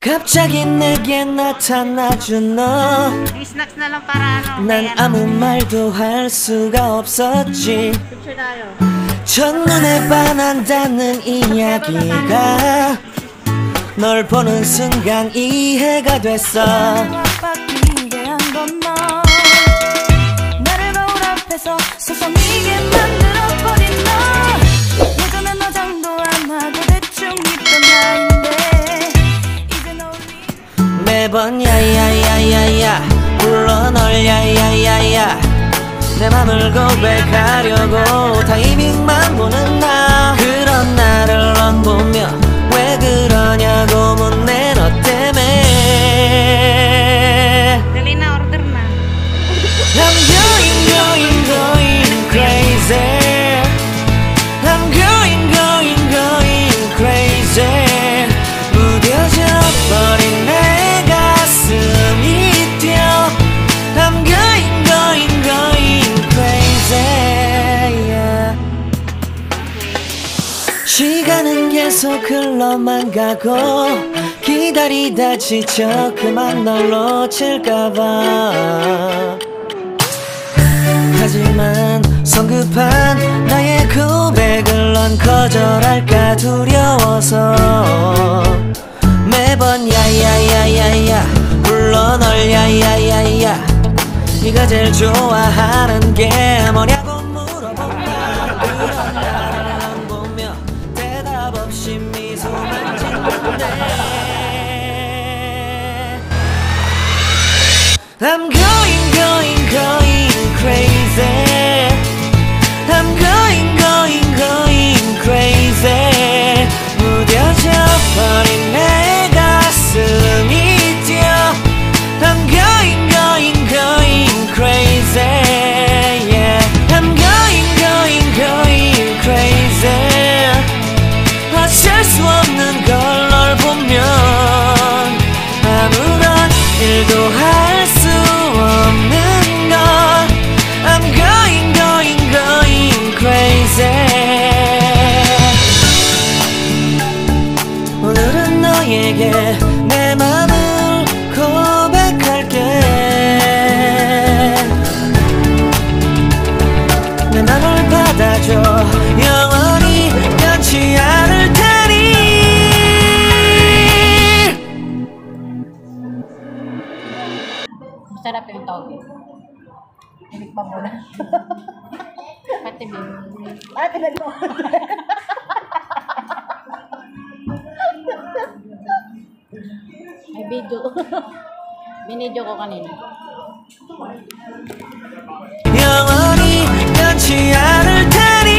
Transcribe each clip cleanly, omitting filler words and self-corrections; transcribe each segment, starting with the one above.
갑자기 내게 나타나준 너. 난 아무 말도 할 수가 없었지. 첫눈에 반한다는 이야기가 널 보는 순간 이해가 됐어. 바뀐 게 한 건 너. 나를 거울 앞에서 서성이게 만들어버린 너. 예전엔 너 장도 안 하고 대충 있던 나인데 이제 너 매번 야야야야야 불러 널 야야야야. 내 맘을 고백하려고 타이밍만 보는 나. 그런 나를 넌 보며 왜 그러냐고 묻네. 너 때문에 I'm going crazy. I'm going crazy. 무뎌져 버린 내 가슴이 뛰어. I'm going crazy, yeah. 시간은 계속 흘러만 가고 기다리다 지쳐 그만 널 놓칠까봐. 하지만 성급한 나의 고백을 넌 거절할까 두려워서 매번 야야야야야 불러 널 야야야야. 네가 제일 좋아하는 게 뭐냐고 물어보면 그런 나를 넌 보며 대답 없이 미소만 짓는데 I'm going crazy. I'm going crazy. 무뎌져 버린 내 가슴이 뛰어. I'm going crazy, yeah. I'm going crazy. 어쩔 수 없는 걸 널 보면 아무런 일도 할 수 없는 걸. I'm going crazy. 오늘은 너에게 내 맘을 고백할게. 내 맘을 받아줘. 영원히 변치 않을 테니. Masarap yung toge. Inig pa muna. Pati baby. Ate na mo. May video. Binidyo ko kanina. 영원히 변치 않을 테니.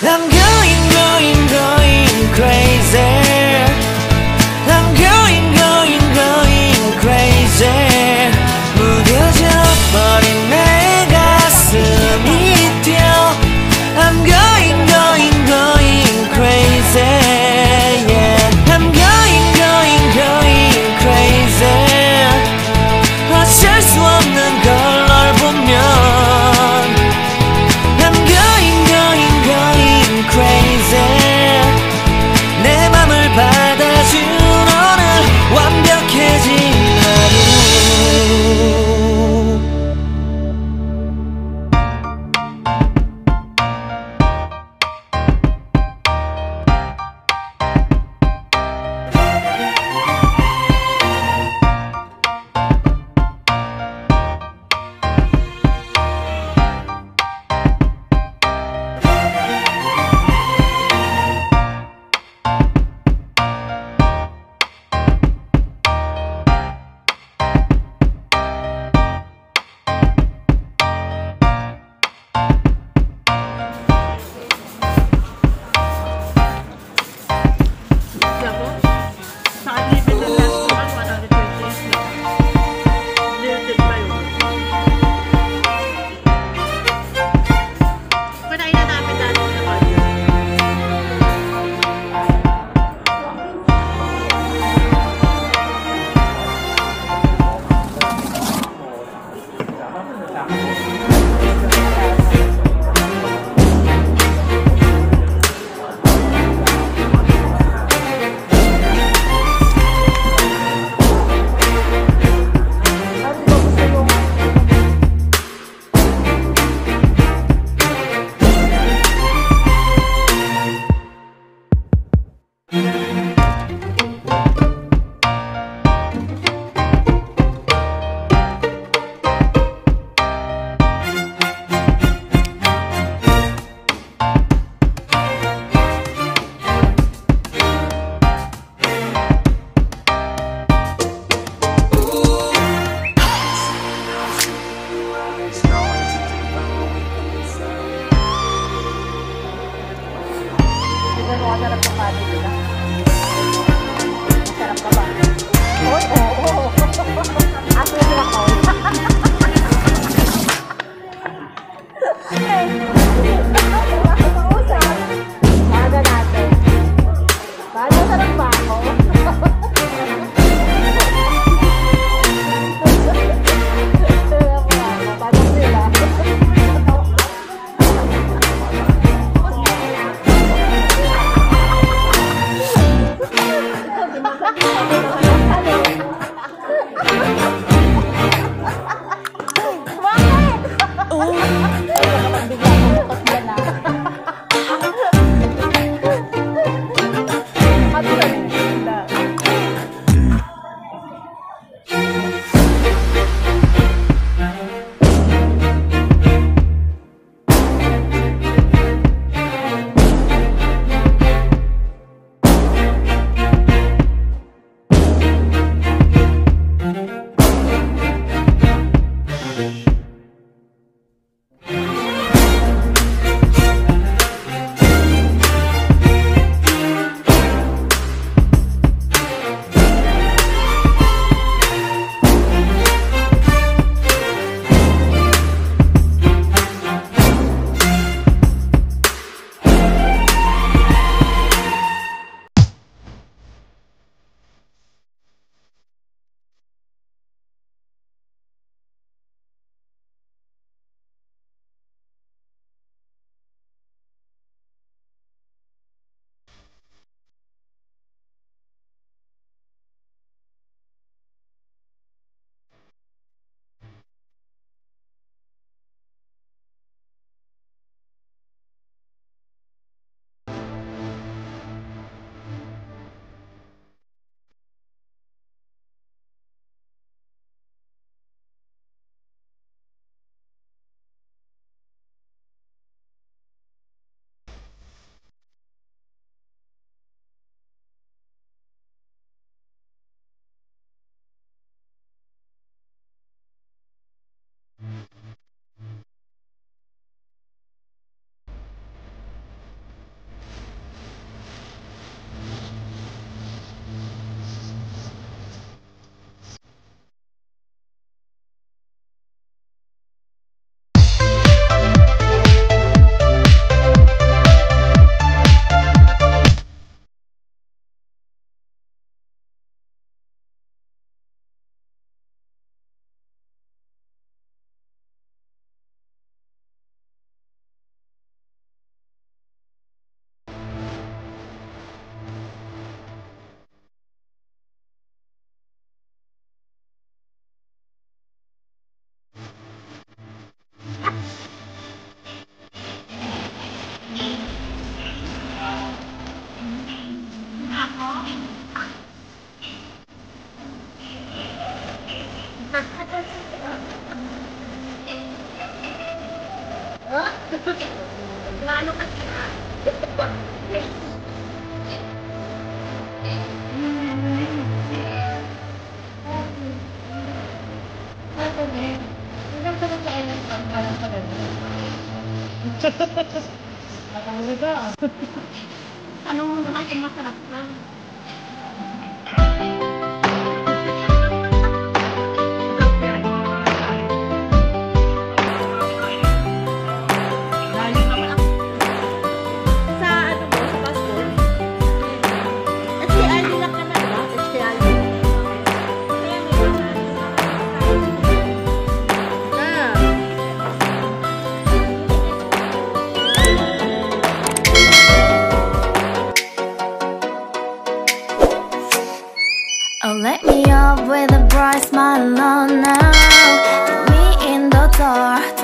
I'm going crazy. I'm going crazy. 무뎌져 버린 내 가슴이 뛰어. I'm going crazy, yeah. I'm going crazy. 어쩔 수 없는 걸 널 보면 I'm going crazy. 내 맘을 받아준 오늘 완벽해진 하루. mo masarap yung kanin nila. Masarap ka ba? Oo, oo. Aso nila ko. Baga natin. Baga sarap ba ako? Anong masarap na? Oh, let me up with a bright smile on now. Meet me in the dark.